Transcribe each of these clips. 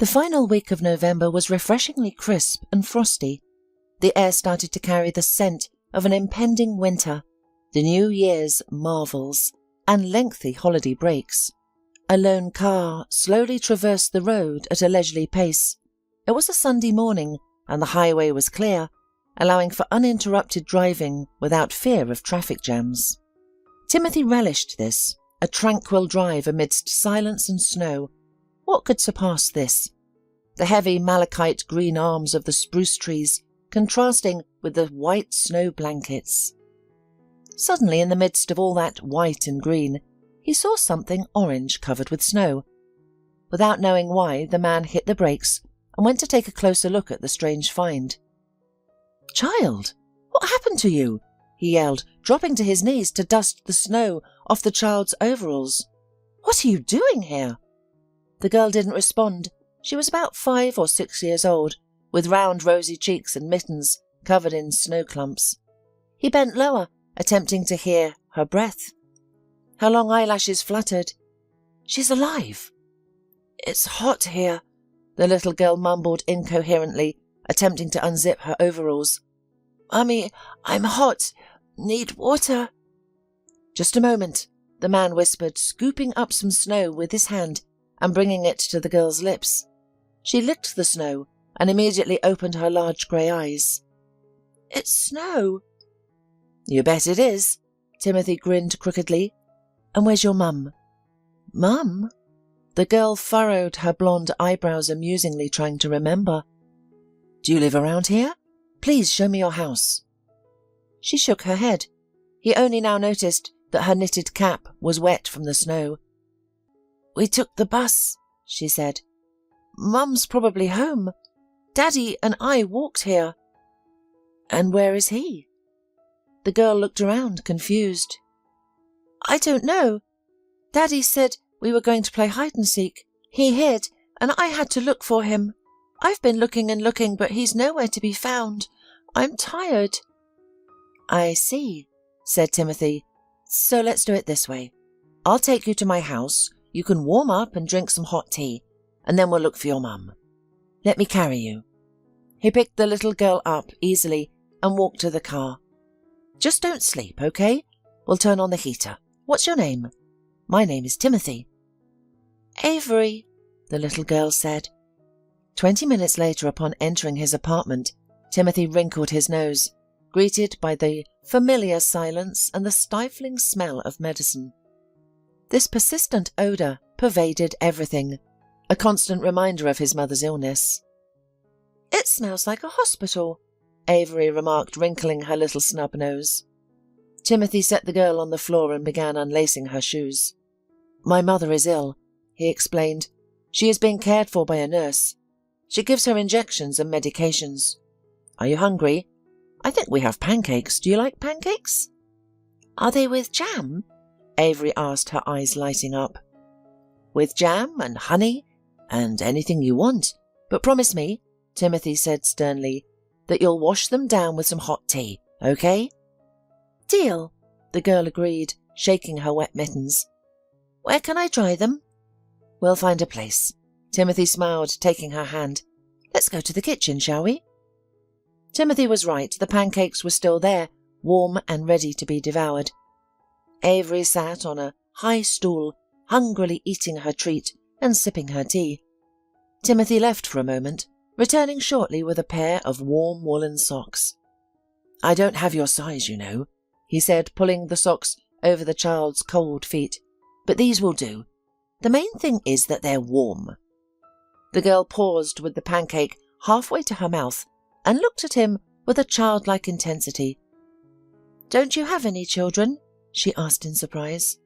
The final week of November was refreshingly crisp and frosty. The air started to carry the scent of an impending winter, the New Year's marvels, and lengthy holiday breaks. A lone car slowly traversed the road at a leisurely pace. It was a Sunday morning, and the highway was clear, allowing for uninterrupted driving without fear of traffic jams. Timothy relished this, a tranquil drive amidst silence and snow. What could surpass this? The heavy malachite green arms of the spruce trees contrasting with the white snow blankets. Suddenly, in the midst of all that white and green, he saw something orange covered with snow. Without knowing why, the man hit the brakes and went to take a closer look at the strange find. "Child, what happened to you?" he yelled, dropping to his knees to dust the snow off the child's overalls. "What are you doing here?" The girl didn't respond. She was about 5 or 6 years old, with round rosy cheeks and mittens covered in snow clumps. He bent lower, attempting to hear her breath. Her long eyelashes fluttered. "She's alive." "It's hot here," the little girl mumbled incoherently, attempting to unzip her overalls. "Mummy, I'm hot. Need water?" "Just a moment," the man whispered, scooping up some snow with his hand and bringing it to the girl's lips. She licked the snow and immediately opened her large grey eyes. "It's snow." "You bet it is." Timothy grinned crookedly. "And where's your mum?" "Mum?" The girl furrowed her blonde eyebrows amusingly, trying to remember. "Do you live around here? Please show me your house." She shook her head. He only now noticed that her knitted cap was wet from the snow. "We took the bus," she said. "Mum's probably home. Daddy and I walked here." "And where is he?" The girl looked around, confused. "I don't know. Daddy said we were going to play hide-and-seek. He hid, and I had to look for him. I've been looking and looking, but he's nowhere to be found. I'm tired." "I see," said Timothy. "So let's do it this way. I'll take you to my house. You can warm up and drink some hot tea, and then we'll look for your mum. Let me carry you." He picked the little girl up easily and walked to the car. "Just don't sleep, okay? We'll turn on the heater. What's your name?" "My name is Timothy." "Avery," the little girl said. 20 minutes later, upon entering his apartment, Timothy wrinkled his nose, greeted by the familiar silence and the stifling smell of medicine. This persistent odour pervaded everything, a constant reminder of his mother's illness. "It smells like a hospital," Avery remarked, wrinkling her little snub nose. Timothy set the girl on the floor and began unlacing her shoes. "My mother is ill," he explained. "She is being cared for by a nurse. She gives her injections and medications. Are you hungry? I think we have pancakes. Do you like pancakes?" "Are they with jam?" Avery asked, her eyes lighting up. "With jam and honey and anything you want. But promise me," Timothy said sternly, "that you'll wash them down with some hot tea, okay?" "Deal," the girl agreed, shaking her wet mittens. "Where can I dry them?" "We'll find a place." Timothy smiled, taking her hand. "Let's go to the kitchen, shall we?" Timothy was right. The pancakes were still there, warm and ready to be devoured. Avery sat on a high stool, hungrily eating her treat and sipping her tea. Timothy left for a moment, returning shortly with a pair of warm woolen socks. "I don't have your size, you know," he said, pulling the socks over the child's cold feet. "But these will do. The main thing is that they're warm." The girl paused with the pancake halfway to her mouth and looked at him with a childlike intensity. "Don't you have any children?" she asked in surprise.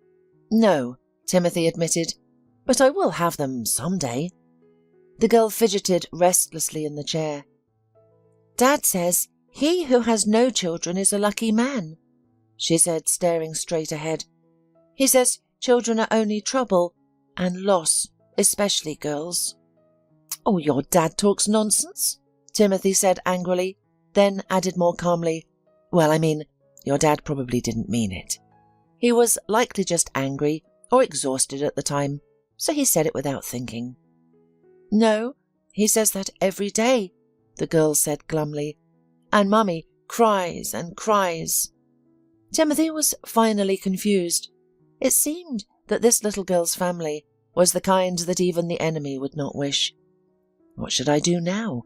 "No," Timothy admitted, "but I will have them some day." The girl fidgeted restlessly in the chair. "Dad says he who has no children is a lucky man," she said, staring straight ahead. "He says children are only trouble and loss, especially girls." "Oh, your dad talks nonsense," Timothy said angrily, then added more calmly, "Well, I mean, your dad probably didn't mean it. He was likely just angry or exhausted at the time, so he said it without thinking." "No, He says that every day, the girl said glumly, and Mummy cries and cries. Timothy was finally confused. It seemed that this little girl's family was the kind that even the enemy would not wish. What should I do now?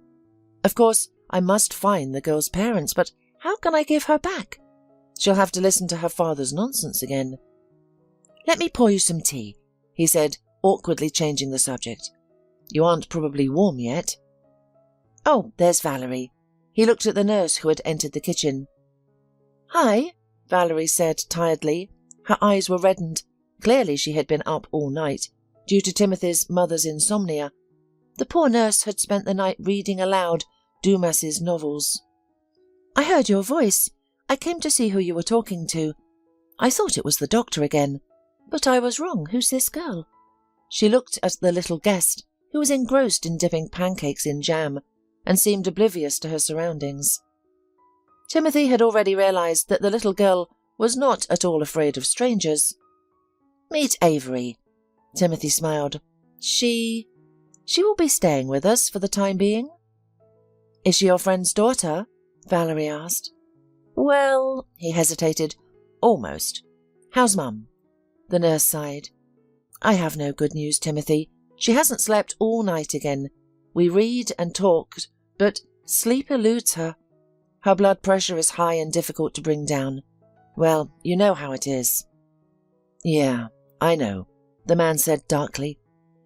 Of course, I must find the girl's parents, but how can I give her back? She'll have to listen to her father's nonsense again. Let me pour you some tea, he said, awkwardly changing the subject. You aren't probably warm yet. Oh, there's Valerie. He looked at the nurse who had entered the kitchen. Hi, Valerie said tiredly. Her eyes were reddened. Clearly she had been up all night, due to Timothy's mother's insomnia. The poor nurse had spent the night reading aloud Dumas's novels. I heard your voice. I came to see who you were talking to. I thought it was the doctor again. But I was wrong. Who's this girl? She looked at the little guest, who was engrossed in dipping pancakes in jam, and seemed oblivious to her surroundings. Timothy had already realized that the little girl was not at all afraid of strangers. Meet Avery. Timothy smiled. She will be staying with us for the time being. Is she your friend's daughter? Valerie asked. Well, he hesitated. Almost. How's Mum? The nurse sighed. I have no good news, Timothy. She hasn't slept all night again. We read and talked, but sleep eludes her. Her blood pressure is high and difficult to bring down. Well, you know how it is. Yeah, I know, the man said darkly.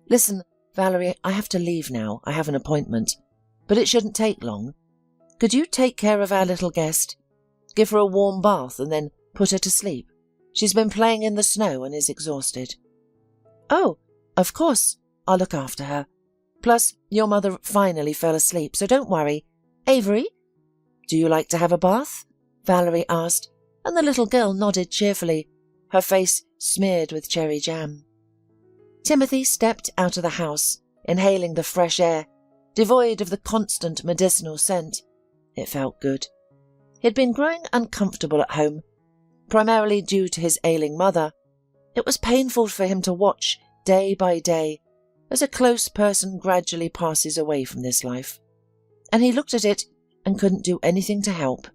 Listen, Valerie, I have to leave now. I have an appointment. But it shouldn't take long. Could you take care of our little guest? Give her a warm bath and then put her to sleep. She's been playing in the snow and is exhausted. Oh, of course. I'll look after her. Plus, your mother finally fell asleep, so don't worry. Avery? Do you like to have a bath? Valerie asked, and the little girl nodded cheerfully, her face smeared with cherry jam. Timothy stepped out of the house, inhaling the fresh air, devoid of the constant medicinal scent. It felt good. He'd been growing uncomfortable at home, primarily due to his ailing mother. It was painful for him to watch, day by day, as a close person gradually passes away from this life. And he looked at it and couldn't do anything to help.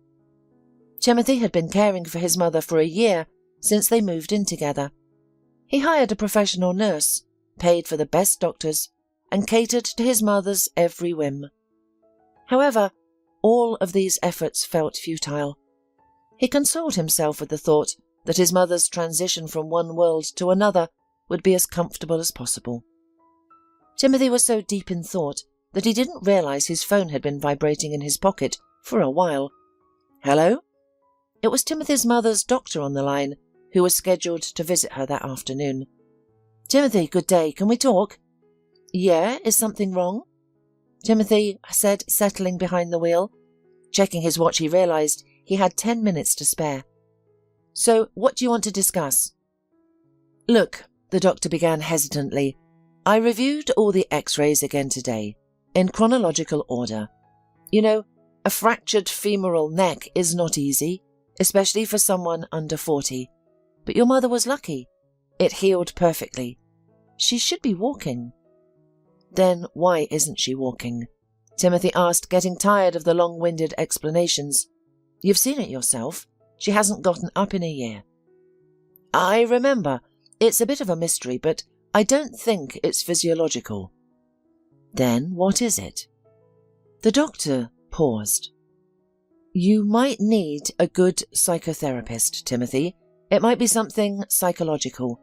Timothy had been caring for his mother for a year since they moved in together. He hired a professional nurse, paid for the best doctors, and catered to his mother's every whim. However, all of these efforts felt futile. He consoled himself with the thought that his mother's transition from one world to another would be as comfortable as possible. Timothy was so deep in thought that he didn't realize his phone had been vibrating in his pocket for a while. Hello? It was Timothy's mother's doctor on the line, who was scheduled to visit her that afternoon. Timothy, good day. Can we talk? Yeah, is something wrong? Timothy said, settling behind the wheel. Checking his watch, he realized he had 10 minutes to spare. So, what do you want to discuss? Look, the doctor began hesitantly. I reviewed all the x-rays again today, in chronological order. You know, a fractured femoral neck is not easy, especially for someone under 40. But your mother was lucky. It healed perfectly. She should be walking. Then why isn't she walking? Timothy asked, getting tired of the long-winded explanations. You've seen it yourself. She hasn't gotten up in a year. I remember. It's a bit of a mystery, but I don't think it's physiological. Then what is it? The doctor paused. You might need a good psychotherapist, Timothy. It might be something psychological.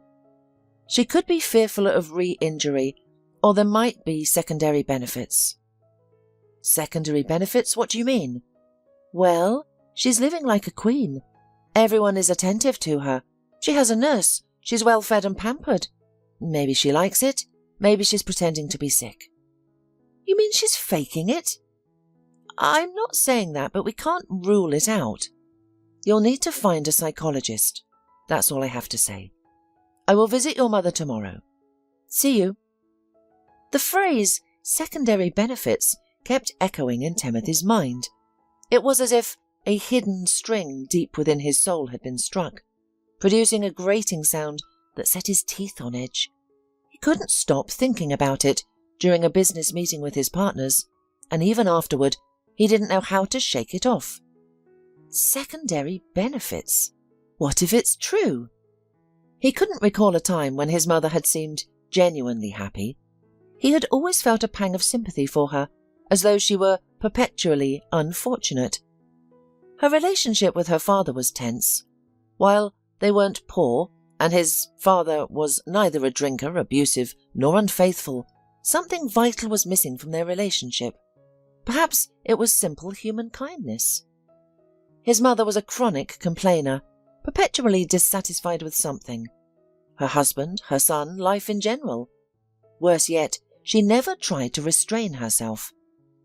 She could be fearful of re-injury, or there might be secondary benefits. Secondary benefits? What do you mean? Well, she's living like a queen. Everyone is attentive to her. She has a nurse. She's well fed and pampered. Maybe she likes it. Maybe she's pretending to be sick. You mean she's faking it? I'm not saying that, but we can't rule it out. You'll need to find a psychologist. That's all I have to say. I will visit your mother tomorrow. See you. The phrase secondary benefits kept echoing in Timothy's mind. It was as if a hidden string deep within his soul had been struck, producing a grating sound that set his teeth on edge. He couldn't stop thinking about it, during a business meeting with his partners, and even afterward, he didn't know how to shake it off. Secondary benefits. What if it's true? He couldn't recall a time when his mother had seemed genuinely happy. He had always felt a pang of sympathy for her, as though she were perpetually unfortunate. Her relationship with her father was tense. While they weren't poor, and his father was neither a drinker, abusive, nor unfaithful, something vital was missing from their relationship. Perhaps it was simple human kindness. His mother was a chronic complainer, perpetually dissatisfied with something. Her husband, her son, life in general. Worse yet, she never tried to restrain herself.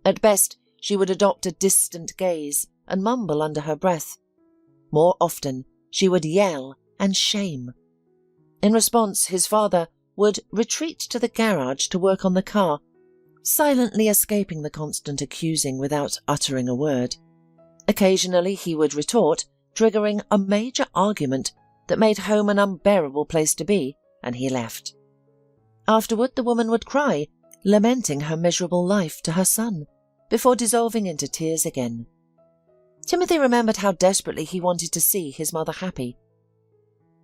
At best, she would adopt a distant gaze and mumble under her breath. More often, she would yell and shame. In response, his father would retreat to the garage to work on the car, silently escaping the constant accusing without uttering a word. Occasionally he would retort, triggering a major argument that made home an unbearable place to be, and he left. Afterward, the woman would cry, lamenting her miserable life to her son, before dissolving into tears again. Timothy remembered how desperately he wanted to see his mother happy.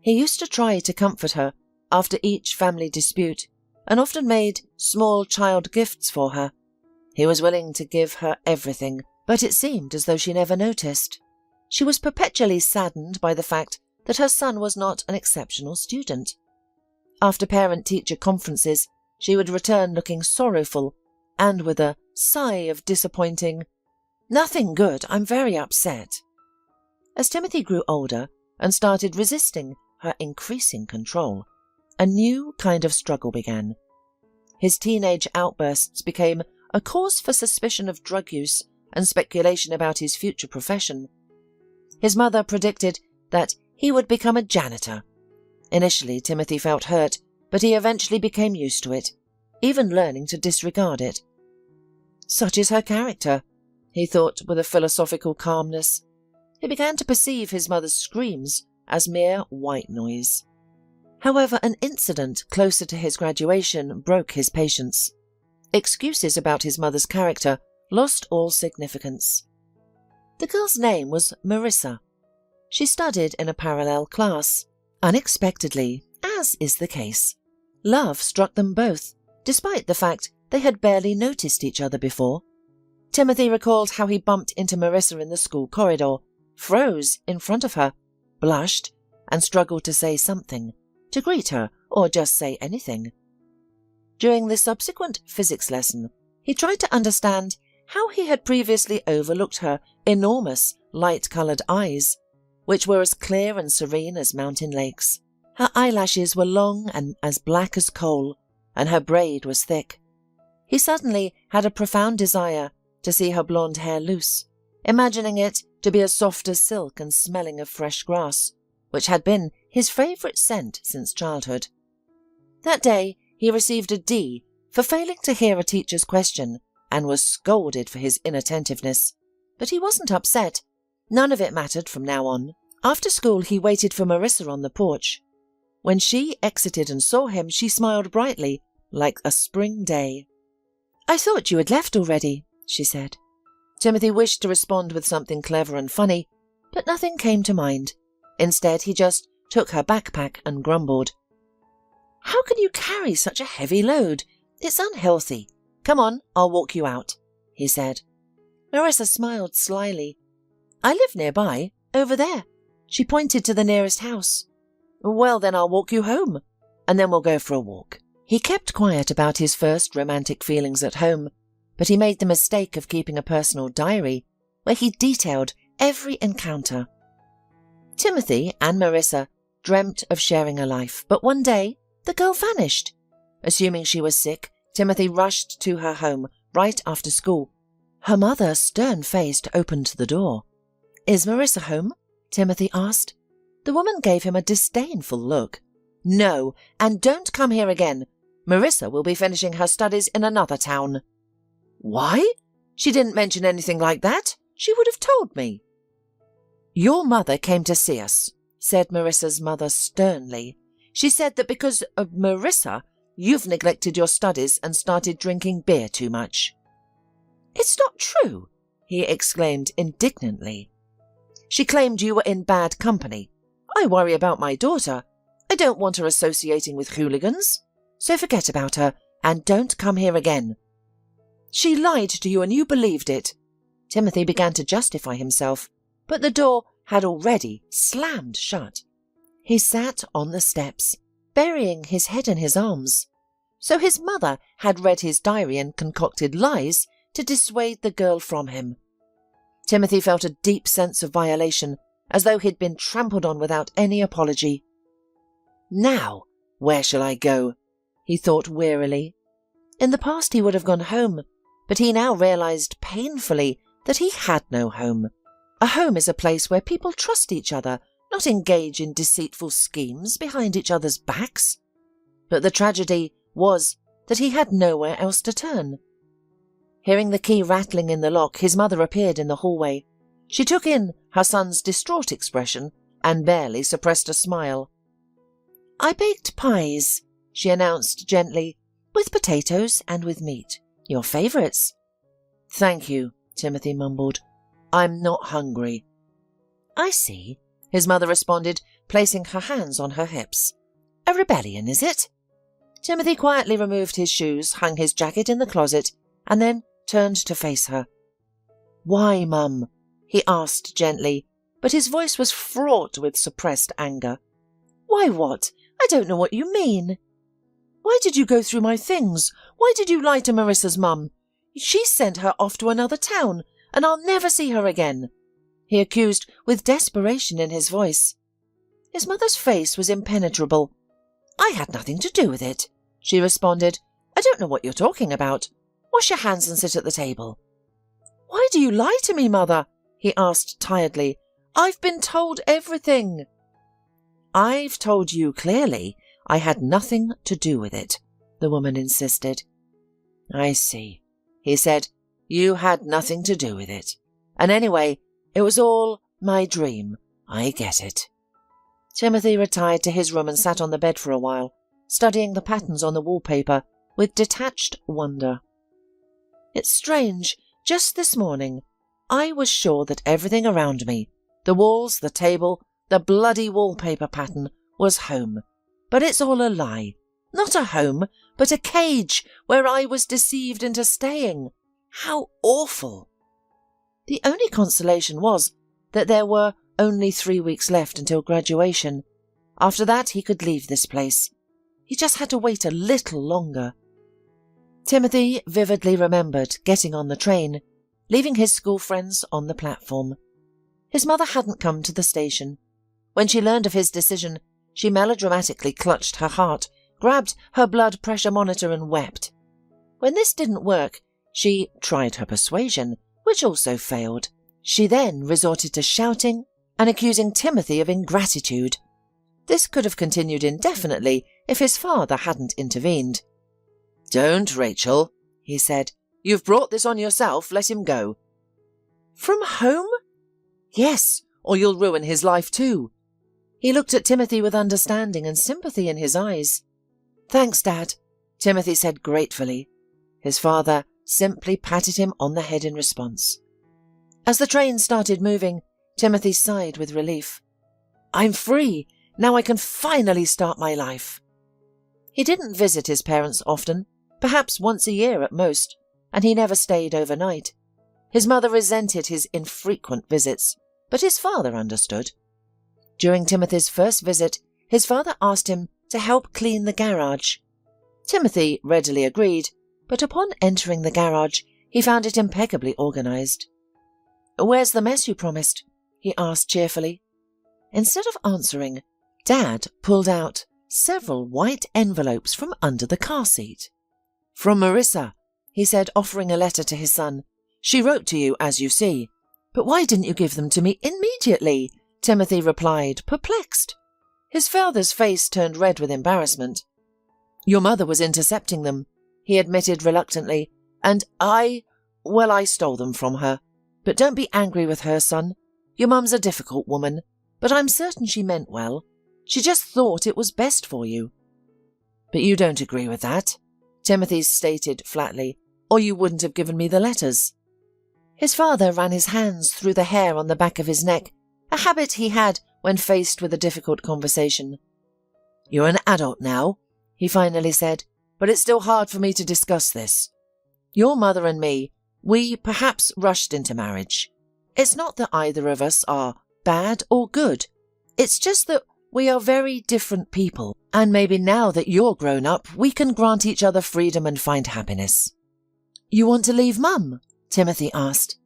He used to try to comfort her after each family dispute, and often made small child gifts for her. He was willing to give her everything, but it seemed as though she never noticed. She was perpetually saddened by the fact that her son was not an exceptional student. After parent-teacher conferences, she would return looking sorrowful and with a sigh of disappointing, "Nothing good, I'm very upset." As Timothy grew older and started resisting her increasing control, a new kind of struggle began. His teenage outbursts became a cause for suspicion of drug use and speculation about his future profession. His mother predicted that he would become a janitor. Initially, Timothy felt hurt, but he eventually became used to it, even learning to disregard it. Such is her character, he thought with a philosophical calmness. He began to perceive his mother's screams as mere white noise. However, an incident closer to his graduation broke his patience. Excuses about his mother's character lost all significance. The girl's name was Marissa. She studied in a parallel class. Unexpectedly, as is the case, love struck them both, despite the fact they had barely noticed each other before. Timothy recalled how he bumped into Marissa in the school corridor, froze in front of her, blushed, and struggled to say something, to greet her or just say anything. During the subsequent physics lesson, he tried to understand how he had previously overlooked her enormous, light-coloured eyes, which were as clear and serene as mountain lakes. Her eyelashes were long and as black as coal, and her braid was thick. He suddenly had a profound desire to see her blonde hair loose, imagining it to be as soft as silk and smelling of fresh grass, which had been his favourite scent since childhood. That day he received a D for failing to hear a teacher's question and was scolded for his inattentiveness. But he wasn't upset. None of it mattered from now on. After school he waited for Marissa on the porch. When she exited and saw him, she smiled brightly, like a spring day. "I thought you had left already," she said. Timothy wished to respond with something clever and funny, but nothing came to mind. Instead, he just took her backpack and grumbled. "How can you carry such a heavy load? It's unhealthy. Come on, I'll walk you out," he said. Marissa smiled slyly. "I live nearby, over there." She pointed to the nearest house. "Well, then I'll walk you home, and then we'll go for a walk." He kept quiet about his first romantic feelings at home, but he made the mistake of keeping a personal diary where he detailed every encounter. Timothy and Marissa dreamt of sharing a life, but one day the girl vanished. Assuming she was sick, Timothy rushed to her home right after school. Her mother, stern-faced, opened the door. "Is Marissa home?" Timothy asked. The woman gave him a disdainful look. "No, and don't come here again. Marissa will be finishing her studies in another town." "Why? She didn't mention anything like that. She would have told me." "Your mother came to see us," said Marissa's mother sternly. "She said that because of Marissa, you've neglected your studies and started drinking beer too much." "It's not true," he exclaimed indignantly. "She claimed you were in bad company. I worry about my daughter. I don't want her associating with hooligans. So forget about her and don't come here again." "She lied to you and you believed it." Timothy began to justify himself, but the door had already slammed shut. He sat on the steps, burying his head in his arms. So his mother had read his diary and concocted lies to dissuade the girl from him. Timothy felt a deep sense of violation, as though he'd been trampled on without any apology. "Now, where shall I go?" he thought wearily. In the past he would have gone home, but he now realized painfully that he had no home. A home is a place where people trust each other, not engage in deceitful schemes behind each other's backs. But the tragedy was that he had nowhere else to turn. Hearing the key rattling in the lock, his mother appeared in the hallway. She took in her son's distraught expression and barely suppressed a smile. "I baked pies," she announced gently, "with potatoes and with meat. Your favourites." "Thank you," Timothy mumbled. "I'm not hungry." "I see," his mother responded, placing her hands on her hips. "A rebellion, is it?" Timothy quietly removed his shoes, hung his jacket in the closet, and then turned to face her. "Why, Mum?" he asked gently, but his voice was fraught with suppressed anger. "Why what? I don't know what you mean." "Why did you go through my things? Why did you lie to Marissa's mum? She sent her off to another town, and I'll never see her again," he accused with desperation in his voice. His mother's face was impenetrable. "I had nothing to do with it," she responded. "I don't know what you're talking about. Wash your hands and sit at the table." "Why do you lie to me, Mother?" he asked tiredly. "I've been told everything." "I've told you clearly I had nothing to do with it," the woman insisted. "I see," he said. "You had nothing to do with it. And anyway, it was all my dream. I get it." Timothy retired to his room and sat on the bed for a while, studying the patterns on the wallpaper with detached wonder. "It's strange. Just this morning, I was sure that everything around me, the walls, the table, the bloody wallpaper pattern, was home. But it's all a lie. Not a home, but a cage where I was deceived into staying. How awful!" The only consolation was that there were only 3 weeks left until graduation. After that, he could leave this place. He just had to wait a little longer. Timothy vividly remembered getting on the train, leaving his school friends on the platform. His mother hadn't come to the station. When she learned of his decision, she melodramatically clutched her heart, grabbed her blood pressure monitor and wept. When this didn't work, she tried her persuasion, which also failed. She then resorted to shouting and accusing Timothy of ingratitude. This could have continued indefinitely if his father hadn't intervened. "Don't, Rachel," he said. "You've brought this on yourself. Let him go." "From home?" "Yes, or you'll ruin his life too." He looked at Timothy with understanding and sympathy in his eyes. "Thanks, Dad," Timothy said gratefully. His father simply patted him on the head in response. As the train started moving, Timothy sighed with relief. "I'm free. Now I can finally start my life." He didn't visit his parents often, perhaps once a year at most, and he never stayed overnight. His mother resented his infrequent visits, but his father understood. During Timothy's first visit, his father asked him to help clean the garage. Timothy readily agreed, but upon entering the garage, he found it impeccably organized. "Where's the mess you promised?" he asked cheerfully. Instead of answering, Dad pulled out several white envelopes from under the car seat. "From Marissa," he said, offering a letter to his son. "She wrote to you, as you see." "But why didn't you give them to me immediately?" Timothy replied, perplexed. His father's face turned red with embarrassment. "Your mother was intercepting them," he admitted reluctantly, "and I stole them from her. But don't be angry with her, son. Your mum's a difficult woman, but I'm certain she meant well. She just thought it was best for you." But you don't agree with that, Timothy stated flatly, or you wouldn't have given me the letters. His father ran his hands through the hair on the back of his neck, a habit he had when faced with a difficult conversation. You're an adult now, he finally said, but it's still hard for me to discuss this. Your mother and me, we perhaps rushed into marriage. It's not that either of us are bad or good. It's just that we are very different people, and maybe now that you're grown up, we can grant each other freedom and find happiness. You want to leave Mum? Timothy asked.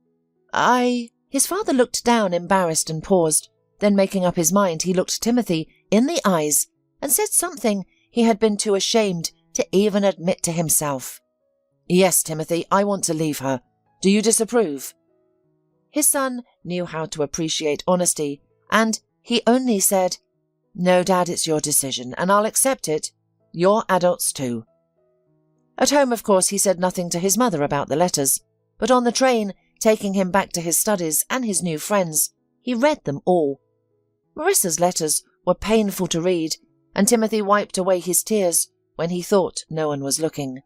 His father looked down, embarrassed, and paused. Then, making up his mind, he looked Timothy in the eyes and said something he had been too ashamed to even admit to himself. Yes, Timothy, I want to leave her. Do you disapprove? His son knew how to appreciate honesty, and he only said, No, Dad, it's your decision, and I'll accept it. You're adults too. At home, of course, he said nothing to his mother about the letters, but on the train, taking him back to his studies and his new friends, he read them all. Marissa's letters were painful to read, and Timothy wiped away his tears when he thought no one was looking.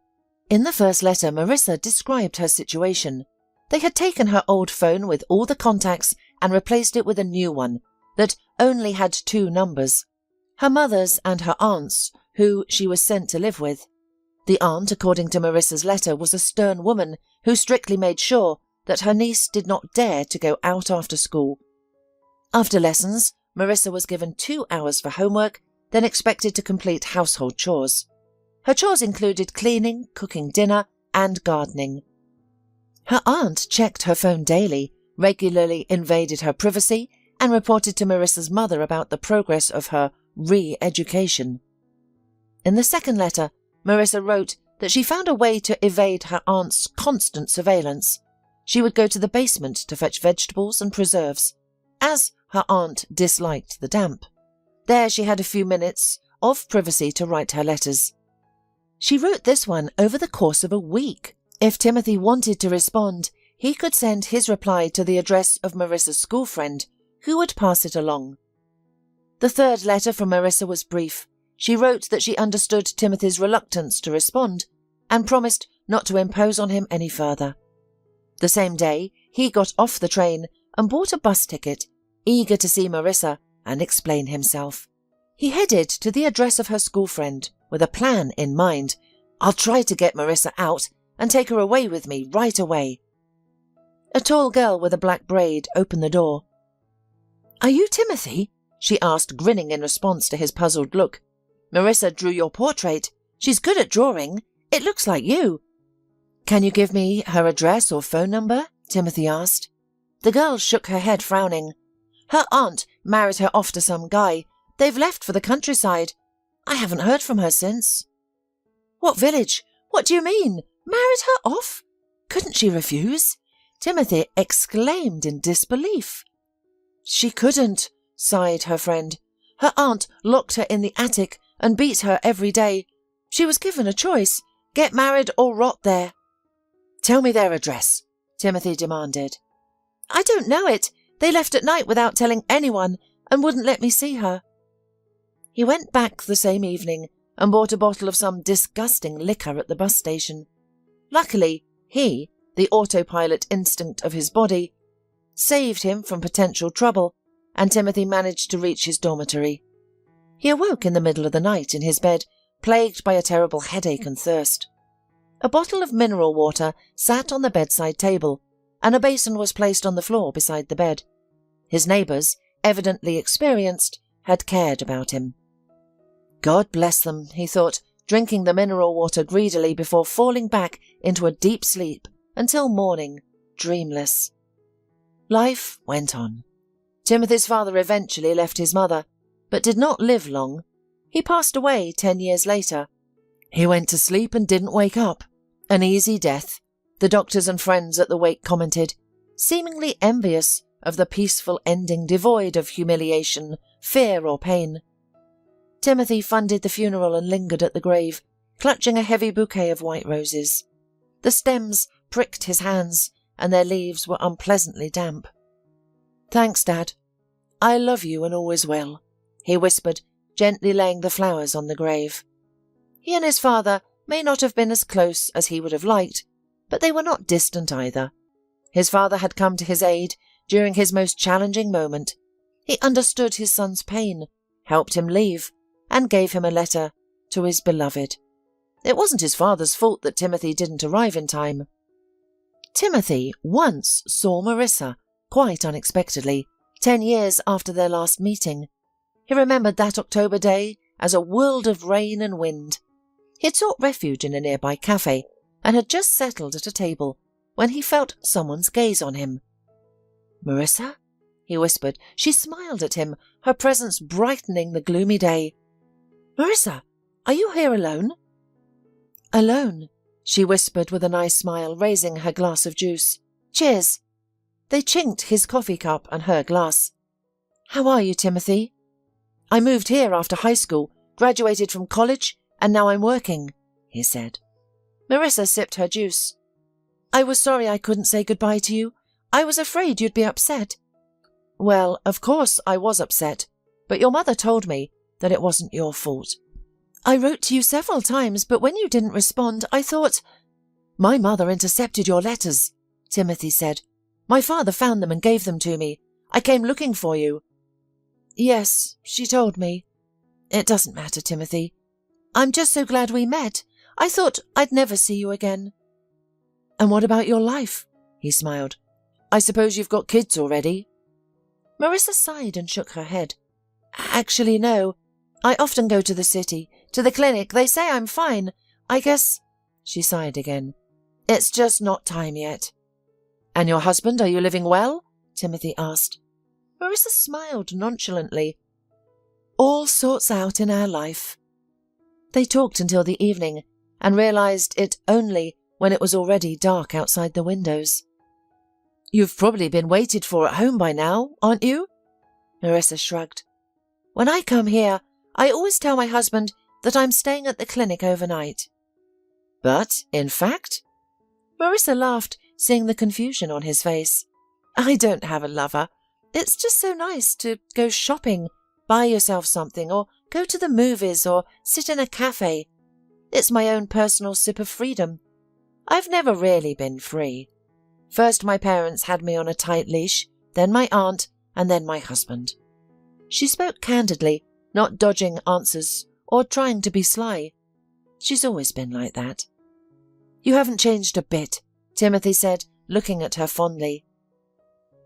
In the first letter, Marissa described her situation. They had taken her old phone with all the contacts and replaced it with a new one that only had 2 numbers, her mother's and her aunt's, who she was sent to live with. The aunt, according to Marissa's letter, was a stern woman who strictly made sure that her niece did not dare to go out after school. After lessons, Marissa was given 2 hours for homework, then expected to complete household chores. Her chores included cleaning, cooking dinner, and gardening. Her aunt checked her phone daily, regularly invaded her privacy, and reported to Marissa's mother about the progress of her re-education. In the second letter, Marissa wrote that she found a way to evade her aunt's constant surveillance. She would go to the basement to fetch vegetables and preserves, as her aunt disliked the damp. There she had a few minutes of privacy to write her letters. She wrote this one over the course of a week. If Timothy wanted to respond, he could send his reply to the address of Marissa's school friend, who would pass it along. The third letter from Marissa was brief. She wrote that she understood Timothy's reluctance to respond and promised not to impose on him any further. The same day, he got off the train and bought a bus ticket, eager to see Marissa and explain himself. He headed to the address of her school friend with a plan in mind. I'll try to get Marissa out and take her away with me right away. A tall girl with a black braid opened the door. Are you Timothy? She asked, grinning in response to his puzzled look. Marissa drew your portrait. She's good at drawing. It looks like you. Can you give me her address or phone number? Timothy asked. The girl shook her head, frowning. Her aunt married her off to some guy. They've left for the countryside. I haven't heard from her since. What village? What do you mean? Married her off? Couldn't she refuse? Timothy exclaimed in disbelief. She couldn't, sighed her friend. Her aunt locked her in the attic and beat her every day. She was given a choice, get married or rot there. Tell me their address, Timothy demanded. I don't know it. They left at night without telling anyone and wouldn't let me see her. He went back the same evening and bought a bottle of some disgusting liquor at the bus station. Luckily, he, the autopilot instinct of his body, saved him from potential trouble, and Timothy managed to reach his dormitory. He awoke in the middle of the night in his bed, plagued by a terrible headache and thirst. A bottle of mineral water sat on the bedside table, and a basin was placed on the floor beside the bed. His neighbours, evidently experienced, had cared about him. God bless them, he thought, drinking the mineral water greedily before falling back into a deep sleep until morning, dreamless. Life went on. Timothy's father eventually left his mother, but did not live long. He passed away 10 years later. He went to sleep and didn't wake up. An easy death, the doctors and friends at the wake commented, seemingly envious of the peaceful ending devoid of humiliation, fear or pain. Timothy funded the funeral and lingered at the grave, clutching a heavy bouquet of white roses. The stems pricked his hands, and their leaves were unpleasantly damp. Thanks, Dad. I love you and always will, he whispered, gently laying the flowers on the grave. He and his father may not have been as close as he would have liked, but they were not distant either. His father had come to his aid during his most challenging moment. He understood his son's pain, helped him leave, and gave him a letter to his beloved. It wasn't his father's fault that Timothy didn't arrive in time. Timothy once saw Marissa, quite unexpectedly, 10 years after their last meeting. He remembered that October day as a world of rain and wind. He had sought refuge in a nearby cafe and had just settled at a table when he felt someone's gaze on him. "Marissa?" he whispered. She smiled at him, her presence brightening the gloomy day. "Marissa, are you here alone?" "Alone," she whispered with a nice smile, raising her glass of juice. "Cheers." They chinked his coffee cup and her glass. "How are you, Timothy?" "I moved here after high school, graduated from college, and now I'm working," he said. Marissa sipped her juice. "I was sorry I couldn't say goodbye to you. I was afraid you'd be upset." "Well, of course I was upset, but your mother told me that it wasn't your fault. I wrote to you several times, but when you didn't respond, I thought—" "My mother intercepted your letters," Timothy said. "My father found them and gave them to me. I came looking for you." "Yes, she told me. It doesn't matter, Timothy. I'm just so glad we met. I thought I'd never see you again." "And what about your life?" he smiled. "I suppose you've got kids already?" Marissa sighed and shook her head. "Actually, no. I often go to the city, to the clinic. They say I'm fine. I guess—" she sighed again. "It's just not time yet." "And your husband, are you living well?" Timothy asked. Marissa smiled nonchalantly. "All sorts out in our life." They talked until the evening and realized it only when it was already dark outside the windows. "You've probably been waited for at home by now, aren't you?" Marissa shrugged. "When I come here, I always tell my husband that I'm staying at the clinic overnight." "But, in fact?" Marissa laughed, seeing the confusion on his face. "I don't have a lover. It's just so nice to go shopping, buy yourself something, or go to the movies, or sit in a cafe. It's my own personal sip of freedom. I've never really been free. First my parents had me on a tight leash, then my aunt, and then my husband." She spoke candidly, not dodging answers or trying to be sly. She's always been like that. "You haven't changed a bit," Timothy said, looking at her fondly.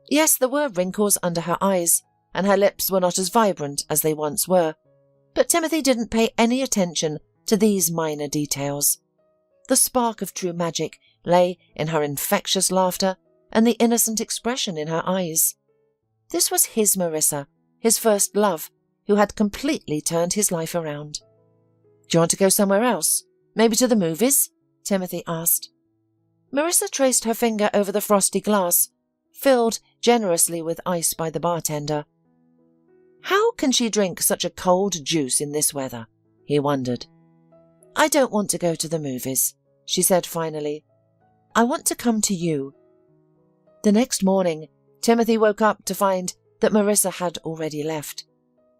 Yes, there were wrinkles under her eyes, and her lips were not as vibrant as they once were, but Timothy didn't pay any attention to these minor details. The spark of true magic lay in her infectious laughter and the innocent expression in her eyes. This was his Marissa, his first love, who had completely turned his life around. "Do you want to go somewhere else? Maybe to the movies?" Timothy asked. Marissa traced her finger over the frosty glass, filled generously with ice by the bartender. How can she drink such a cold juice in this weather? He wondered. "I don't want to go to the movies," she said finally. "I want to come to you." The next morning, Timothy woke up to find that Marissa had already left.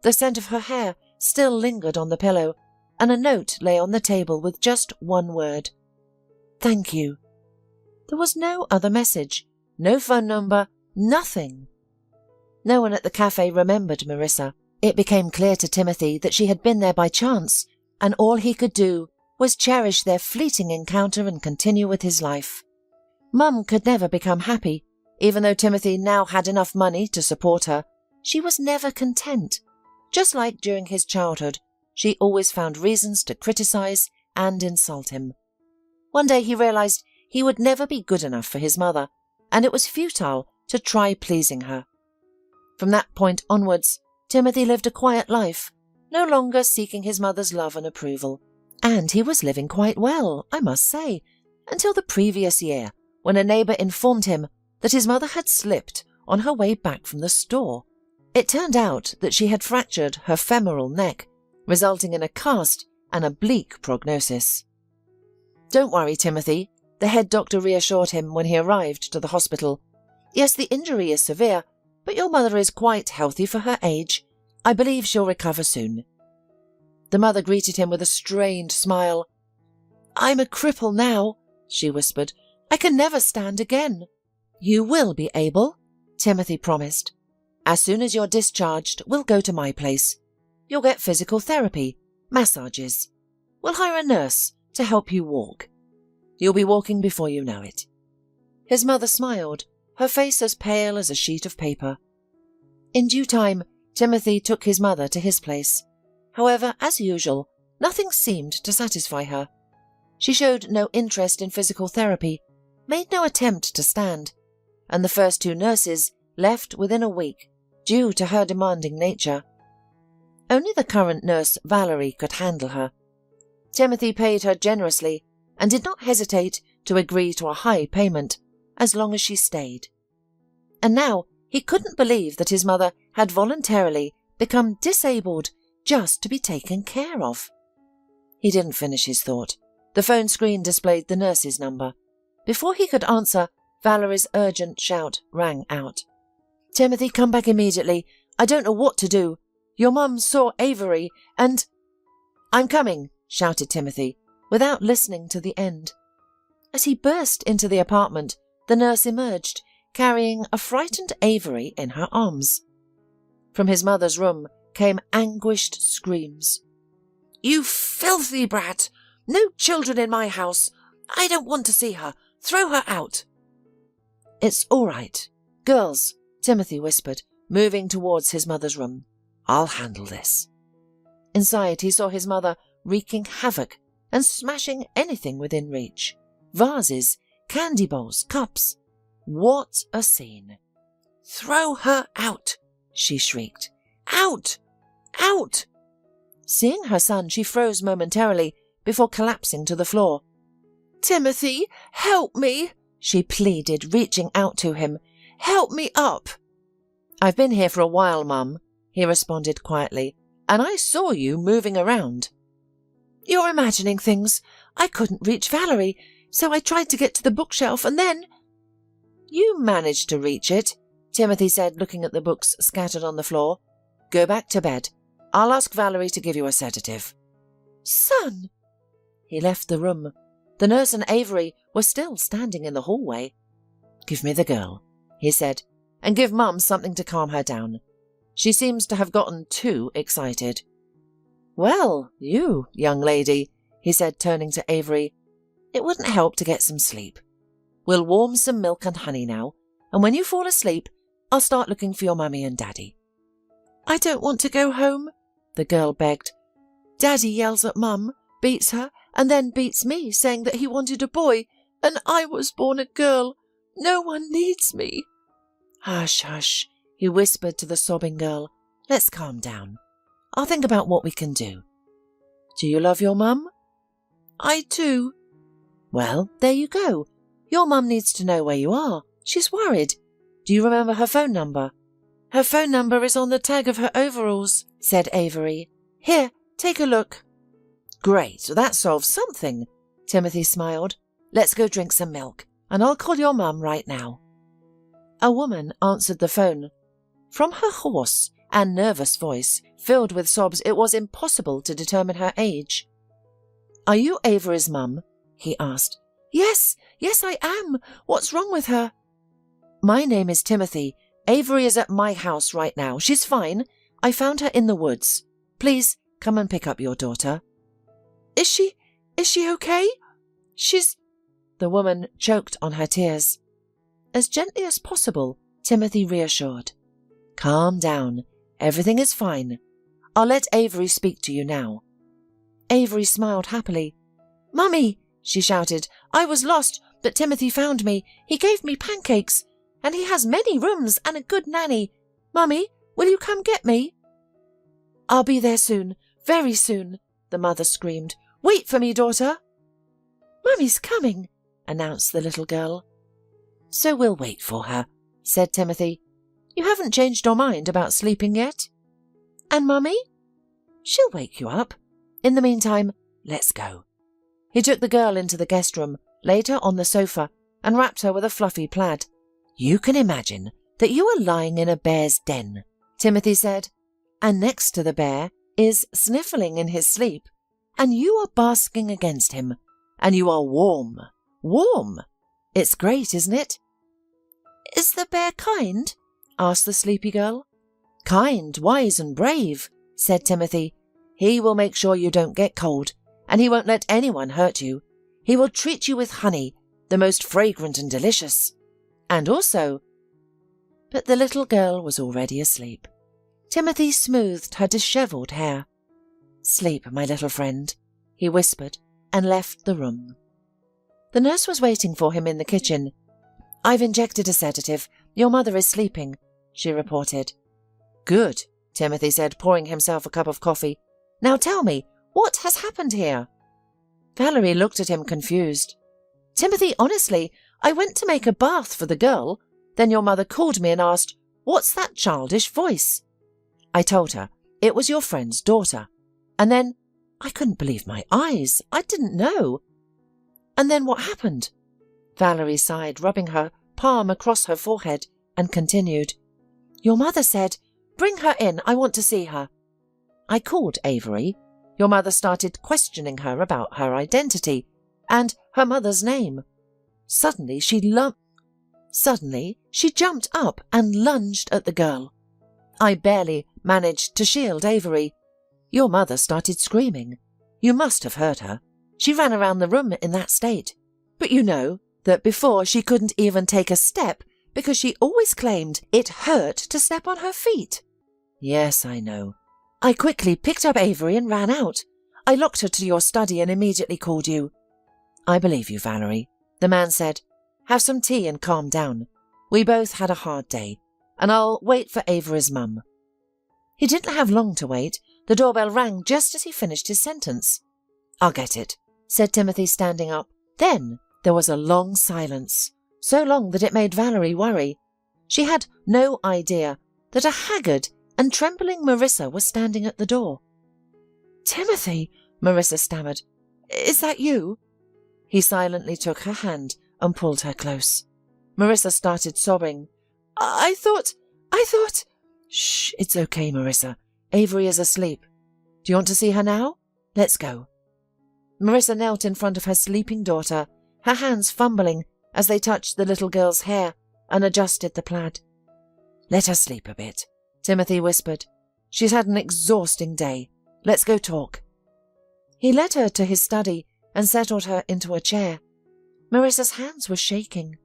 The scent of her hair still lingered on the pillow, and a note lay on the table with just one word. "Thank you." There was no other message, no phone number, nothing. No one at the cafe remembered Marissa. It became clear to Timothy that she had been there by chance, and all he could do was cherish their fleeting encounter and continue with his life. Mum could never become happy. Even though Timothy now had enough money to support her, she was never content. Just like during his childhood, she always found reasons to criticize and insult him. One day he realized he would never be good enough for his mother, and it was futile to try pleasing her. From that point onwards, Timothy lived a quiet life, no longer seeking his mother's love and approval. And he was living quite well, I must say, until the previous year, when a neighbour informed him that his mother had slipped on her way back from the store. It turned out that she had fractured her femoral neck, resulting in a cast and a bleak prognosis. "Don't worry, Timothy," the head doctor reassured him when he arrived to the hospital. "Yes, the injury is severe, but your mother is quite healthy for her age. I believe she'll recover soon." The mother greeted him with a strained smile. "I'm a cripple now," she whispered. "I can never stand again." "You will be able," Timothy promised. "As soon as you're discharged, we'll go to my place. You'll get physical therapy, massages. We'll hire a nurse to help you walk. You'll be walking before you know it." His mother smiled, her face as pale as a sheet of paper. In due time, Timothy took his mother to his place. However, as usual, nothing seemed to satisfy her. She showed no interest in physical therapy, made no attempt to stand, and the first two nurses left within a week due to her demanding nature. Only the current nurse, Valerie, could handle her. Timothy paid her generously and did not hesitate to agree to a high payment as long as she stayed. And now he couldn't believe that his mother had voluntarily become disabled just to be taken care of. He didn't finish his thought. The phone screen displayed the nurse's number. Before he could answer, Valerie's urgent shout rang out. "Timothy, come back immediately. I don't know what to do. Your mum saw Avery and—" "I'm coming," shouted Timothy, without listening to the end. As he burst into the apartment, the nurse emerged, carrying a frightened Avery in her arms. From his mother's room came anguished screams. "You filthy brat! No children in my house! I don't want to see her! Throw her out!" "It's all right. Girls," Timothy whispered, moving towards his mother's room. "I'll handle this." Inside, he saw his mother wreaking havoc and smashing anything within reach. Vases, candy bowls, cups. What a scene! "Throw her out!" she shrieked. "Out! Out!" Seeing her son, she froze momentarily before collapsing to the floor. "Timothy, help me!" she pleaded, reaching out to him. "Help me up!" "I've been here for a while, Mum," he responded quietly, "and I saw you moving around." "You're imagining things. I couldn't reach Valerie, so I tried to get to the bookshelf and then—" "You managed to reach it," Timothy said, looking at the books scattered on the floor. "Go back to bed. I'll ask Valerie to give you a sedative." "Son!" He left the room. The nurse and Avery were still standing in the hallway. "Give me the girl," he said, "and give Mum something to calm her down. She seems to have gotten too excited." "Well, you, young lady," he said, turning to Avery, "it wouldn't help to get some sleep. We'll warm some milk and honey now, and when you fall asleep, I'll start looking for your mummy and daddy." "I don't want to go home," the girl begged. "Daddy yells at Mum, beats her, and then beats me, saying that he wanted a boy, and I was born a girl. No one needs me." "Hush, hush," he whispered to the sobbing girl. "Let's calm down. I'll think about what we can do. Do you love your mum?" "I do." "Well, there you go. Your mum needs to know where you are. She's worried. Do you remember her phone number?" "Her phone number is on the tag of her overalls," said Avery. "Here, take a look." "Great, that solves something," Timothy smiled. "Let's go drink some milk, and I'll call your mum right now." A woman answered the phone. From her hoarse and nervous voice, filled with sobs, it was impossible to determine her age. "Are you Avery's mum?" he asked. Yes, I am. What's wrong with her?" "My name is Timothy. Avery is at my house right now. She's fine. I found her in the woods. Please come and pick up your daughter." Is she okay? She's—" The woman choked on her tears. As gently as possible, Timothy reassured. "Calm down. Everything is fine. I'll let Avery speak to you now." Avery smiled happily. "Mummy," she shouted, "I was lost, but Timothy found me. He gave me pancakes, and he has many rooms and a good nanny. Mummy, will you come get me?" "I'll be there soon, very soon," the mother screamed. "Wait for me, daughter." "Mummy's coming," announced the little girl. "So we'll wait for her," said Timothy. "You haven't changed your mind about sleeping yet?" "And Mummy?" "She'll wake you up. In the meantime, let's go." He took the girl into the guest room, laid her on the sofa, and wrapped her with a fluffy plaid. "You can imagine that you are lying in a bear's den," Timothy said, "and next to the bear is sniffling in his sleep, and you are basking against him, and you are warm. Warm! It's great, isn't it?" "Is the bear kind?" asked the sleepy girl. "Kind, wise and brave," said Timothy. "He will make sure you don't get cold, and he won't let anyone hurt you. He will treat you with honey, the most fragrant and delicious. And also—" But the little girl was already asleep. Timothy smoothed her dishevelled hair. "Sleep, my little friend," he whispered, and left the room. The nurse was waiting for him in the kitchen. "I've injected a sedative. Your mother is sleeping," she reported. "Good," Timothy said, pouring himself a cup of coffee. "Now tell me, what has happened here?" Valerie looked at him confused. "Timothy, honestly, I went to make a bath for the girl. Then your mother called me and asked, 'What's that childish voice?' I told her it was your friend's daughter. And then I couldn't believe my eyes. I didn't know. And then what happened?" Valerie sighed, rubbing her palm across her forehead, and continued. "Your mother said, 'Bring her in, I want to see her.' I called Avery. Your mother started questioning her about her identity and her mother's name. Suddenly she jumped up and lunged at the girl. I barely managed to shield Avery. Your mother started screaming. You must have heard her. She ran around the room in that state. But you know that before she couldn't even take a step because she always claimed it hurt to step on her feet." "Yes, I know. I quickly picked up Avery and ran out. I locked her to your study and immediately called you." "I believe you, Valerie," the man said. "Have some tea and calm down. We both had a hard day, and I'll wait for Avery's mum." He didn't have long to wait. The doorbell rang just as he finished his sentence. "I'll get it," said Timothy, standing up. Then there was a long silence, so long that it made Valerie worry. She had no idea that a haggard and trembling Marissa was standing at the door. "Timothy," Marissa stammered, "is that you?" He silently took her hand and pulled her close. Marissa started sobbing. I thought... "Shh, it's okay, Marissa. Avery is asleep. Do you want to see her now? Let's go." Marissa knelt in front of her sleeping daughter, her hands fumbling as they touched the little girl's hair and adjusted the plaid. "Let her sleep a bit," Timothy whispered. "She's had an exhausting day. Let's go talk." He led her to his study and settled her into a chair. Marissa's hands were shaking.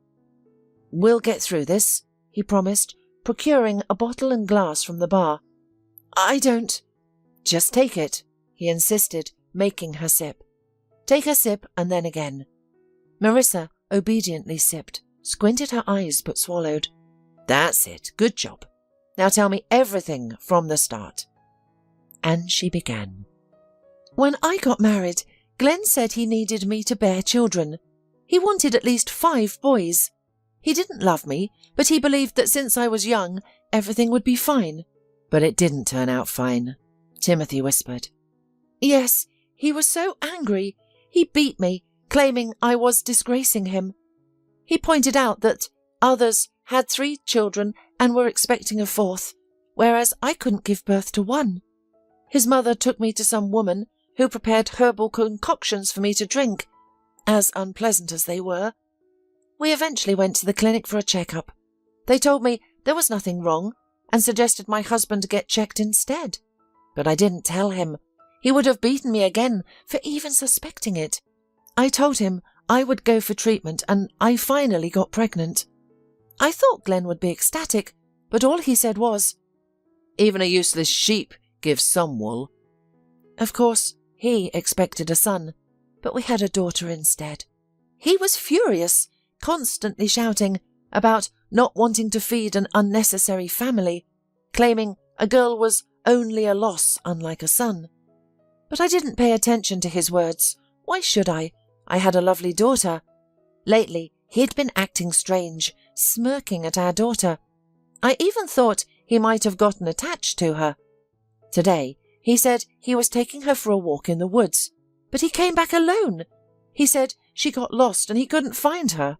"We'll get through this," he promised, procuring a bottle and glass from the bar. "I don't—" "Just take it," he insisted, making her sip. Take a sip and then again. Marissa obediently sipped, squinted her eyes but swallowed. "That's it. Good job. Now tell me everything from the start." And she began. "When I got married, Glenn said he needed me to bear children. He wanted at least 5 boys. He didn't love me, but he believed that since I was young, everything would be fine." "But it didn't turn out fine," Timothy whispered. "Yes, he was so angry. He beat me, claiming I was disgracing him. He pointed out that others had 3 children and were expecting a 4th, whereas I couldn't give birth to 1. His mother took me to some woman who prepared herbal concoctions for me to drink, as unpleasant as they were. We eventually went to the clinic for a checkup. They told me there was nothing wrong and suggested my husband get checked instead. But I didn't tell him. He would have beaten me again for even suspecting it. I told him I would go for treatment, and I finally got pregnant. I thought Glenn would be ecstatic, but all he said was, 'Even a useless sheep gives some wool.' Of course, he expected a son, but we had a daughter instead. He was furious, constantly shouting about not wanting to feed an unnecessary family, claiming a girl was only a loss unlike a son. But I didn't pay attention to his words. Why should I? I had a lovely daughter. Lately, he'd been acting strange, smirking at our daughter. I even thought he might have gotten attached to her. Today, he said he was taking her for a walk in the woods, but he came back alone. He said she got lost and he couldn't find her."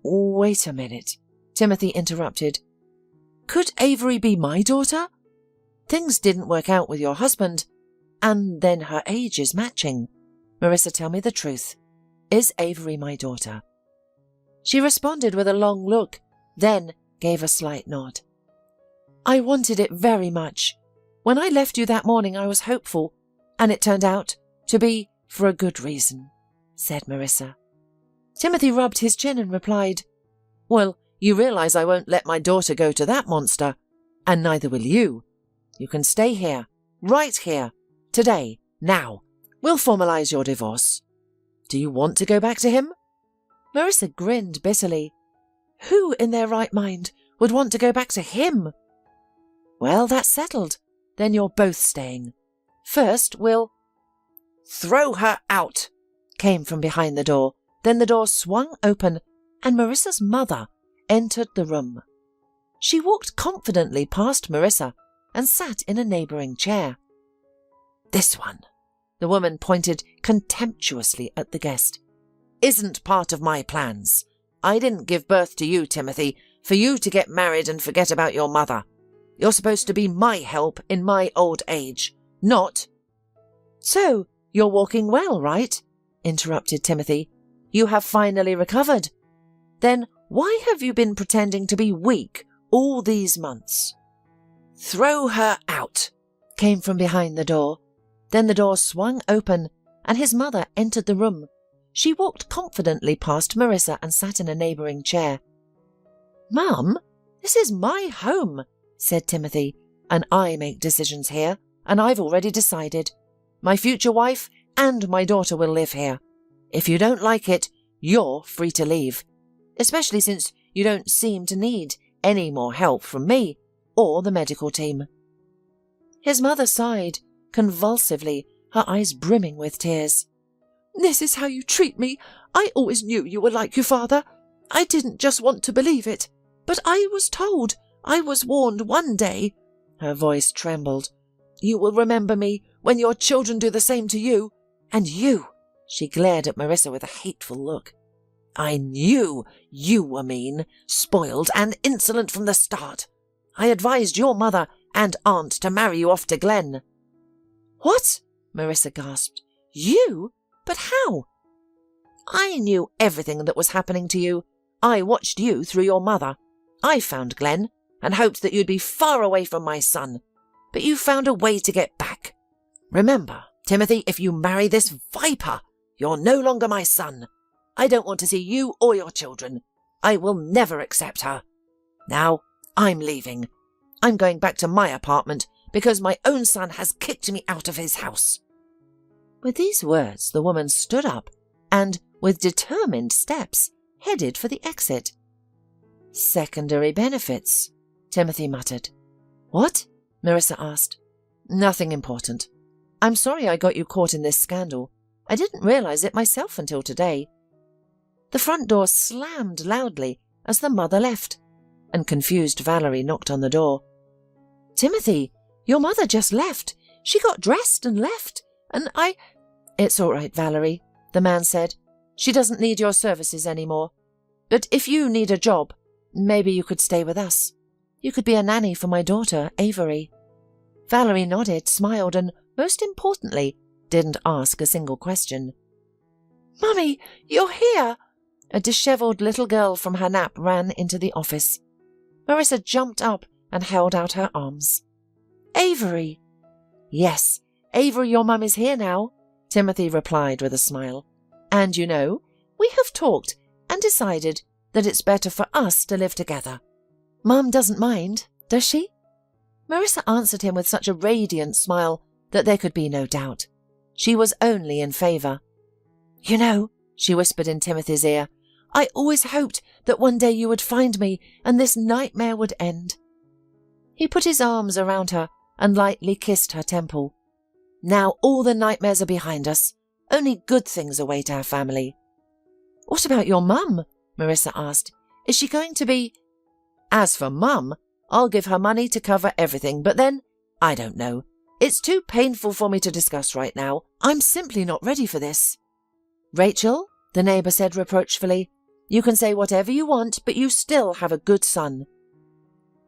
"Wait a minute," Timothy interrupted. "Could Avery be my daughter?" Things didn't work out with your husband, and then her age is matching. Marissa, tell me the truth. Is Avery my daughter?" She responded with a long look, then gave a slight nod. "I wanted it very much. When I left you that morning I was hopeful, and it turned out to be for a good reason," said Marissa. Timothy rubbed his chin and replied, "Well, you realize I won't let my daughter go to that monster, and neither will you. You can stay here, right here, today, now. We'll formalize your divorce. Do you want to go back to him?" Marissa grinned bitterly. Who in their right mind would want to go back to him? "Well, that's settled. Then you're both staying. First, we'll—" "Throw her out!" came from behind the door. Then the door swung open, and Marissa's mother entered the room. She walked confidently past Marissa and sat in a neighbouring chair. "This one," the woman pointed contemptuously at the guest, "isn't part of my plans. I didn't give birth to you, Timothy, for you to get married and forget about your mother. You're supposed to be my help in my old age, not—" "So, you're walking well, right?" interrupted Timothy. "You have finally recovered. Then why have you been pretending to be weak all these months?" "Throw her out," came from behind the door. Then the door swung open, and his mother entered the room. She walked confidently past Marissa and sat in a neighbouring chair. "Mum, this is my home," said Timothy, "and I make decisions here, and I've already decided. My future wife and my daughter will live here. If you don't like it, you're free to leave, especially since you don't seem to need any more help from me or the medical team." His mother sighed convulsively, her eyes brimming with tears. "This is how you treat me. I always knew you were like your father. I didn't just want to believe it, but I was told. I was warned one day." Her voice trembled. "You will remember me when your children do the same to you. And you," she glared at Marissa with a hateful look. "I knew you were mean, spoiled, and insolent from the start. I advised your mother and aunt to marry you off to Glenn." "What?" Marissa gasped. "You? But how?" "I knew everything that was happening to you. I watched you through your mother. I found Glenn and hoped that you'd be far away from my son. But you found a way to get back. Remember, Timothy, if you marry this viper, you're no longer my son. I don't want to see you or your children. I will never accept her. Now, I'm leaving. I'm going back to my apartment because my own son has kicked me out of his house." With these words, the woman stood up and, with determined steps, headed for the exit. "Secondary benefits," Timothy muttered. "What?" Marissa asked. "Nothing important. I'm sorry I got you caught in this scandal. I didn't realize it myself until today." The front door slammed loudly as the mother left, and confused Valerie knocked on the door. "Timothy, your mother just left. She got dressed and left, and I—" "It's all right, Valerie," the man said. "She doesn't need your services anymore. But if you need a job, maybe you could stay with us. You could be a nanny for my daughter, Avery." Valerie nodded, smiled, and, most importantly, didn't ask a single question. "Mummy, you're here!" A dishevelled little girl from her nap ran into the office. Marissa jumped up and held out her arms. "Avery!" "Yes, Avery, your mum is here now," Timothy replied with a smile. "And you know, we have talked and decided that it's better for us to live together. Mum doesn't mind, does she?" Marissa answered him with such a radiant smile that there could be no doubt. She was only in favour. "You know," she whispered in Timothy's ear, "I always hoped that one day you would find me and this nightmare would end." He put his arms around her and lightly kissed her temple. "Now all the nightmares are behind us. Only good things await our family." "What about your mum?" Marissa asked. "Is she going to be—" "As for Mum, I'll give her money to cover everything, but then, I don't know. It's too painful for me to discuss right now. I'm simply not ready for this." "Rachel," the neighbour said reproachfully, "you can say whatever you want, but you still have a good son."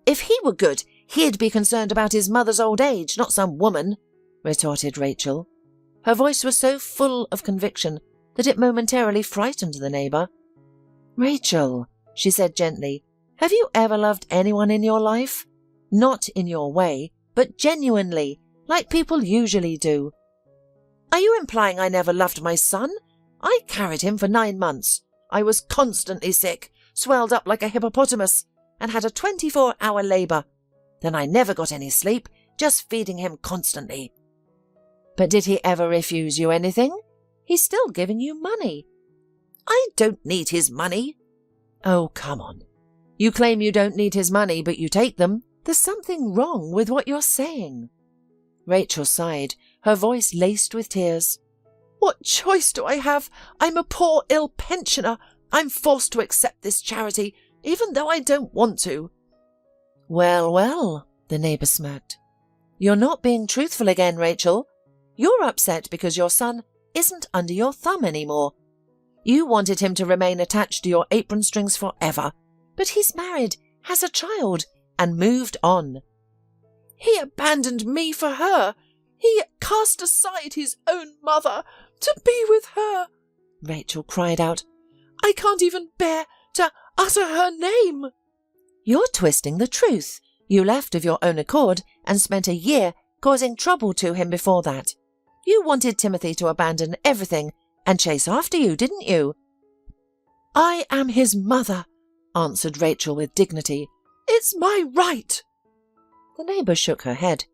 "If he were good, He'd be concerned about his mother's old age, not some woman, retorted Rachel. Her voice was so full of conviction that it momentarily frightened the neighbour. Rachel, she said gently, have you ever loved anyone in your life? Not in your way, but genuinely, like people usually do. Are you implying I never loved my son? I carried him for 9 months. I was constantly sick, swelled up like a hippopotamus, and had a 24-hour labour. Then I never got any sleep, just feeding him constantly. But did he ever refuse you anything? He's still giving you money. I don't need his money. Oh, come on. You claim you don't need his money, but you take them. There's something wrong with what you're saying. Rachel sighed, her voice laced with tears. What choice do I have? I'm a poor, ill pensioner. I'm forced to accept this charity, even though I don't want to. Well, well, the neighbour smirked. You're not being truthful again, Rachel. You're upset because your son isn't under your thumb anymore. You wanted him to remain attached to your apron strings forever, but he's married, has a child, and moved on. He abandoned me for her. He cast aside his own mother to be with her, Rachel cried out. I can't even bear to utter her name. You're twisting the truth. You left of your own accord and spent a year causing trouble to him before that. You wanted Timothy to abandon everything and chase after you, didn't you? I am his mother, answered Rachel with dignity. It's my right. The neighbour shook her head.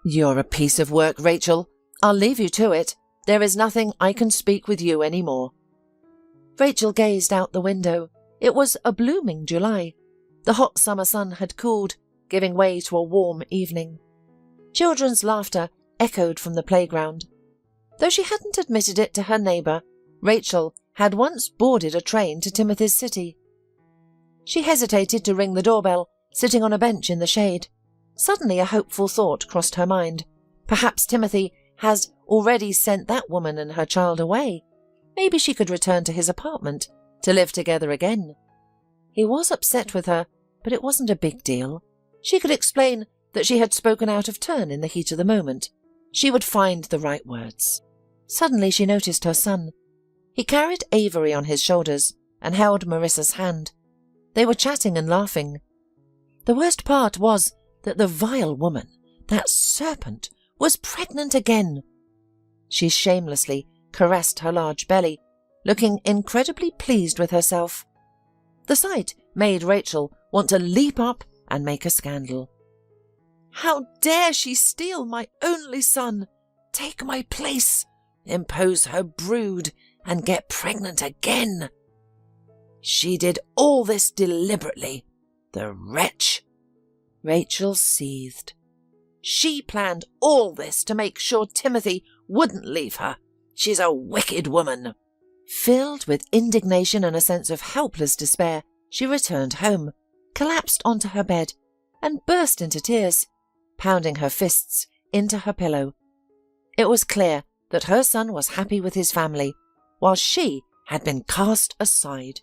You're a piece of work, Rachel. I'll leave you to it. There is nothing I can speak with you any more. Rachel gazed out the window. It was a blooming July. The hot summer sun had cooled, giving way to a warm evening. Children's laughter echoed from the playground. Though she hadn't admitted it to her neighbour, Rachel had once boarded a train to Timothy's city. She hesitated to ring the doorbell, sitting on a bench in the shade. Suddenly a hopeful thought crossed her mind. Perhaps Timothy has already sent that woman and her child away. Maybe she could return to his apartment to live together again. He was upset with her, but it wasn't a big deal. She could explain that she had spoken out of turn in the heat of the moment. She would find the right words. Suddenly she noticed her son. He carried Avery on his shoulders and held Marissa's hand. They were chatting and laughing. The worst part was that the vile woman, that serpent, was pregnant again. She shamelessly caressed her large belly, looking incredibly pleased with herself. The sight made Rachel want to leap up and make a scandal. How dare she steal my only son, take my place, impose her brood, and get pregnant again? She did all this deliberately, the wretch. Rachel seethed. She planned all this to make sure Timothy wouldn't leave her. She's a wicked woman. Filled with indignation and a sense of helpless despair, she returned home, collapsed onto her bed, and burst into tears, pounding her fists into her pillow. It was clear that her son was happy with his family, while she had been cast aside.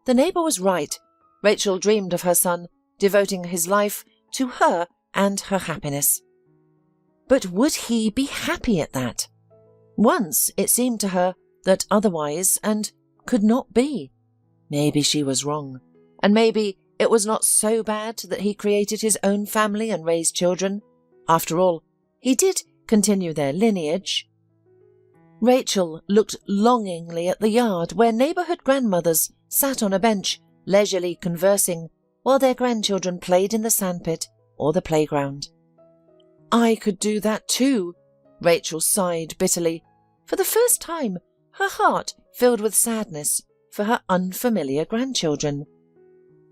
The neighbour was right. Rachel dreamed of her son, devoting his life to her and her happiness. But would he be happy at that? Once it seemed to her that otherwise and could not be. Maybe she was wrong, and maybe it was not so bad that he created his own family and raised children. After all, he did continue their lineage. Rachel looked longingly at the yard where neighbourhood grandmothers sat on a bench, leisurely conversing, while their grandchildren played in the sandpit or the playground. I could do that too, Rachel sighed bitterly. For the first time, her heart filled with sadness for her unfamiliar grandchildren.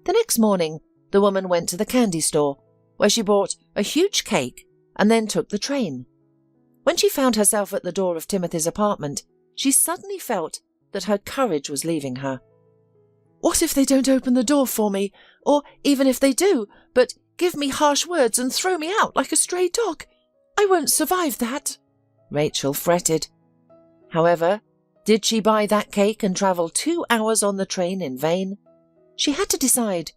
The next morning, the woman went to the candy store, where she bought a huge cake and then took the train. When she found herself at the door of Timothy's apartment, she suddenly felt that her courage was leaving her. What if they don't open the door for me? Or even if they do, but give me harsh words and throw me out like a stray dog? I won't survive that, Rachel fretted. However, did she buy that cake and travel 2 hours on the train in vain? She had to decide,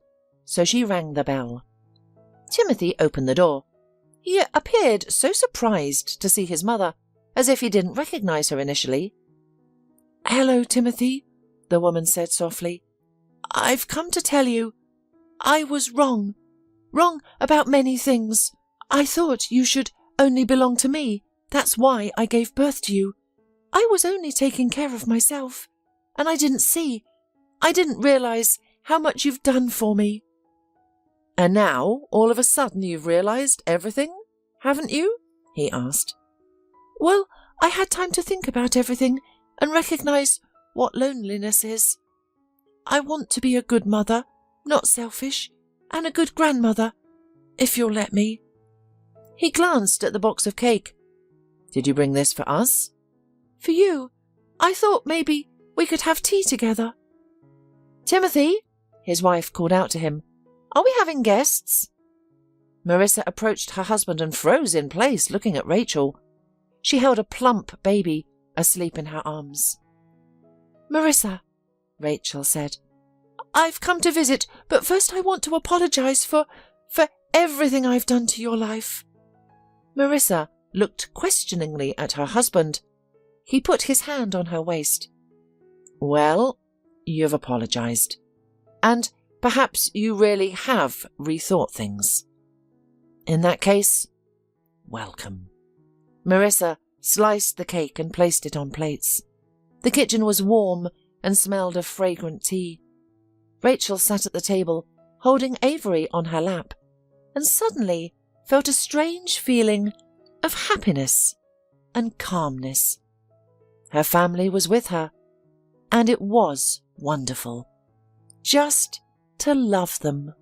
so she rang the bell. Timothy opened the door. He appeared so surprised to see his mother, as if he didn't recognize her initially. "Hello, Timothy," the woman said softly. "I've come to tell you I was wrong. Wrong about many things. I thought you should only belong to me. That's why I gave birth to you. I was only taking care of myself, and I didn't realize how much you've done for me." "And now, all of a sudden, you've realized everything, haven't you?" he asked. "Well, I had time to think about everything and recognize what loneliness is. I want to be a good mother, not selfish, and a good grandmother, if you'll let me." He glanced at the box of cake. "Did you bring this for us?" "For you. I thought maybe we could have tea together." "Timothy," his wife called out to him, "are we having guests?" Marissa approached her husband and froze in place, looking at Rachel. She held a plump baby asleep in her arms. "Marissa," Rachel said, "I've come to visit, but first I want to apologize for everything I've done to your life." Marissa looked questioningly at her husband. He put his hand on her waist. "Well, you've apologized. And perhaps you really have rethought things. In that case, welcome." Marissa sliced the cake and placed it on plates. The kitchen was warm and smelled of fragrant tea. Rachel sat at the table, holding Avery on her lap, and suddenly felt a strange feeling of happiness and calmness. Her family was with her, and it was wonderful. Just to love them.